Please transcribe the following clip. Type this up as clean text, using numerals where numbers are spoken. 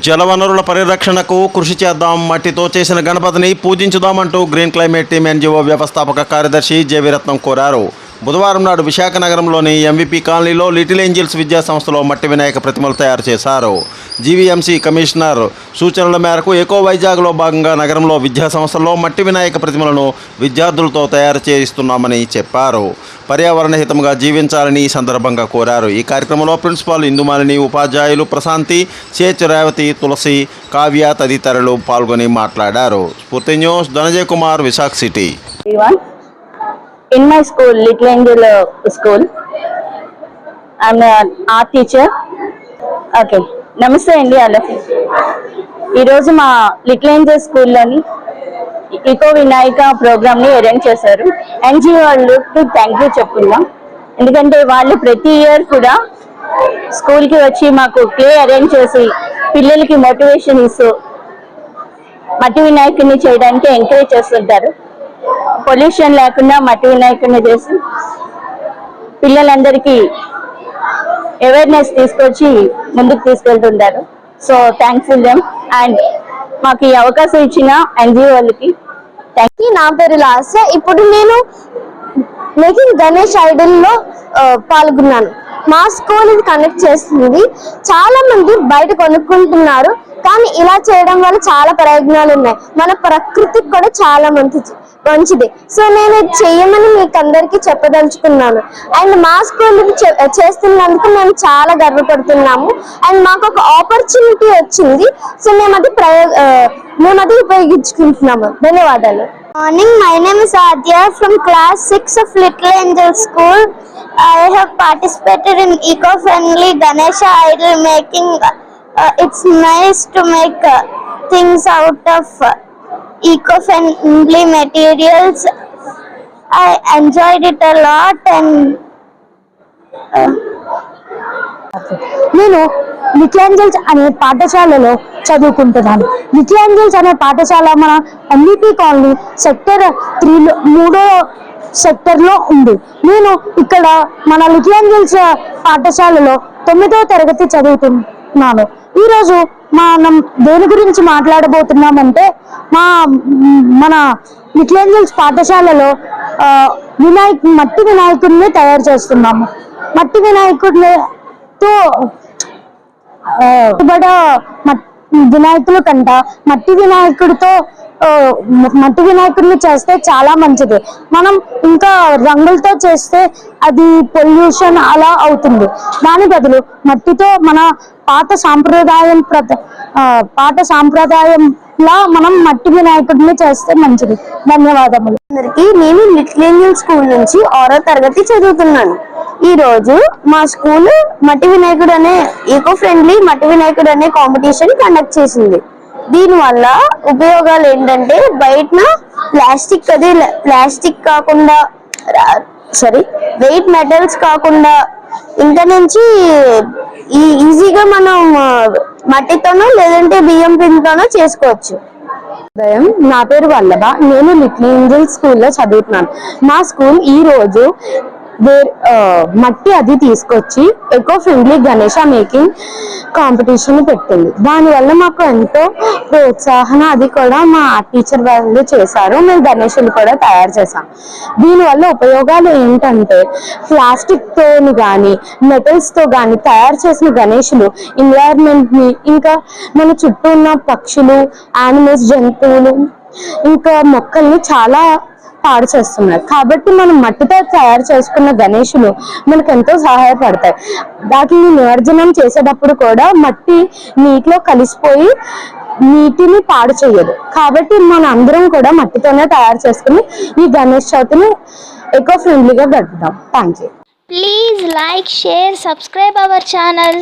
జలవనరుల పరిరక్షణకు కృషి చేద్దాం, మట్టితో చేసిన గణపతిని పూజించుదామంటూ గ్రీన్ క్లైమేట్ టీమ్ ఎన్జిఓ వ్యవస్థాపక కార్యదర్శి జేవీరత్నం కోరారు. బుధవారం నాడు విశాఖ నగరంలోని ఎంవిపి కాలనీలో లిటిల్ ఏంజిల్స్ విద్యా సంస్థలో మట్టి వినాయక ప్రతిమలు తయారు చేశారు. జీవీఎంసీ కమిషనర్ సూచనల మేరకు ఎకో వైజాగ్లో భాగంగా నగరంలో విద్యా సంస్థల్లో మట్టి వినాయక ప్రతిమలను విద్యార్థులతో తయారు చేయిస్తున్నామని చెప్పారు. పర్యావరణ హితంగా జీవించాలని ఈ సందర్భంగా కోరారు. ఈ కార్యక్రమంలో ప్రిన్సిపాల్ ఇందుమాలిని, ఉపాధ్యాయులు ప్రశాంతి, చేచ్, రేవతి, తులసి, కావ్య తదితరులు పాల్గొని మాట్లాడారు. స్ఫూర్తి news, Dhananjay Kumar, Visakha city. In my school, Little Angel School, I'm an art teacher. Okay, నమస్తే అండి అందరికీ. ఈరోజు మా లిటిల్ ఏంజల్ స్కూల్లోని ఈకో వినాయక ప్రోగ్రామ్ని అరేంజ్ చేశారు. ఎన్జిఓ వాళ్ళకి థ్యాంక్ యూ చెప్పుకుందాం. ఎందుకంటే వాళ్ళు ప్రతి ఇయర్ కూడా స్కూల్కి వచ్చి మాకు క్లే అరేంజ్ చేసి పిల్లలకి మోటివేషన్ ఇస్తూ మట్టి వినాయకుడిని చేయడానికి ఎంకరేజ్ చేస్తుంటారు. పొల్యూషన్ లేకుండా మట్టి వినాయకుడిని చేసి పిల్లలందరికీ అవేర్నెస్ తీసుకొచ్చి ముందుకు తీసుకెళ్తుంటారు. సో థ్యాంక్ఫుల్ దెమ్ అండ్ మాకు ఈ అవకాశం ఇచ్చిన ఎన్జిఓ వాళ్ళకి థ్యాంక్ యూ. నా పేరు లాస్య. ఇప్పుడు నేను మేకింగ్ గణేష్ ఐడల్ లో పాల్గొన్నాను. మా స్కూల్ ఇది కండక్ట్ చేస్తుంది. చాలా మంది బయట కొనుక్కుంటున్నారు, కానీ ఇలా చేయడం వల్ల చాలా ప్రయోజనాలు ఉన్నాయి. మన ప్రకృతికి కూడా చాలా మంచిది. సో నేను ఇది చెయ్యమని మీకు అందరికీ చెప్పదలుచుకున్నాను. అండ్ మా స్కూల్ చేస్తున్నందుకు మేము చాలా గర్వపడుతున్నాము. అండ్ మాకు ఒక ఆపర్చునిటీ వచ్చింది. సో మేము అది ఉపయోగించుకుంటున్నాము. ధన్యవాదాలు. Morning, my name is Adya from class 6 of Little Angel School. I have participated in eco-friendly Ganesha idol making. It's nice to make things out of eco-friendly materials. I enjoyed it a lot and నేను little angels అనే పాఠశాలలో చదువుకుంటున్నాను. Little angels అనే పాఠశాల మన MVP colony sector 3 సెక్టర్లో ఉంది. నేను ఇక్కడ మన లిటిల్ ఏంజల్స్ పాఠశాలలో 9వ తరగతి చదువుతున్నాను. ఈరోజు మనం దేని గురించి మాట్లాడబోతున్నామంటే మన లిటిల్ ఏంజల్స్ పాఠశాలలో మట్టి వినాయకుడిని తయారు చేస్తున్నాము. మట్టి వినాయకుడితో వినాయకుల కంట మట్టి వినాయకుడిని చేస్తే చాలా మంచిది. మనం ఇంకా రంగులతో చేస్తే అది పొల్యూషన్ అలా అవుతుంది. దాని బదులు మట్టితో మన పాత సాంప్రదాయంలా మనం మట్టి వినాయకుడిని చేస్తే మంచిది. ధన్యవాదములు. అందరికీ. నేను లిటిల్ ఏంజల్ స్కూల్ నుంచి 6వ తరగతి చదువుతున్నాను. ఈ రోజు మా స్కూల్ మట్టి వినాయకుడు అనే ఈకో ఫ్రెండ్లీ మట్టి వినాయకుడు అనే కాంపిటీషన్ కండక్ట్ చేసింది. దీని వల్ల ఉపయోగాలు ఏంటంటే బయట ప్లాస్టిక్ కాకుండా వెయిట్ మెటల్స్ కాకుండా ఇంకా నుంచి ఈజీగా మనం మట్టితోనో లేదంటే బియ్యం పిండితోనో చేసుకోవచ్చు. నా పేరు వల్లభ. నేను లిటిల్ ఏంజల్ స్కూల్లో చదువుతున్నాను. మా స్కూల్ ఈ రోజు మట్టి అది తీసుకొచ్చి eco friendly Ganesha making competition పెట్టింది. దానివల్ల మాకు ఎంతో ప్రోత్సాహన అది కూడా మా టీచర్ వాళ్ళు చేశారు. మేము గణేషులు కూడా తయారు చేసాం. దీనివల్ల ఉపయోగాలు ఏంటంటే ప్లాస్టిక్ తోని కానీ మెటల్స్ తో కానీ తయారు చేసిన గణేషులు ఎన్వైరన్మెంట్ ని, ఇంకా మన చుట్టూ ఉన్న పక్షులు, యానిమల్స్, జంతువులు, ఇంకా మొక్కల్ని చాలా పాడు చేస్తున్నారు. కాబట్టి మనం మట్టితో తయారు చేసుకున్న గణేషులు మనకు ఎంతో సహాయపడతాయి. వాటిని నిమజ్జనం చేసేటప్పుడు కూడా మట్టి నీటిలో కలిసిపోయి నీటిని పాడు చేయదు. కాబట్టి మన అందరం కూడా మట్టితోనే తయారు చేసుకుని ఈ గణేష్ చవితిని ఎకో ఫ్రెండ్లీగా గడుపుతాం. Thank you. please like, share, subscribe our channel.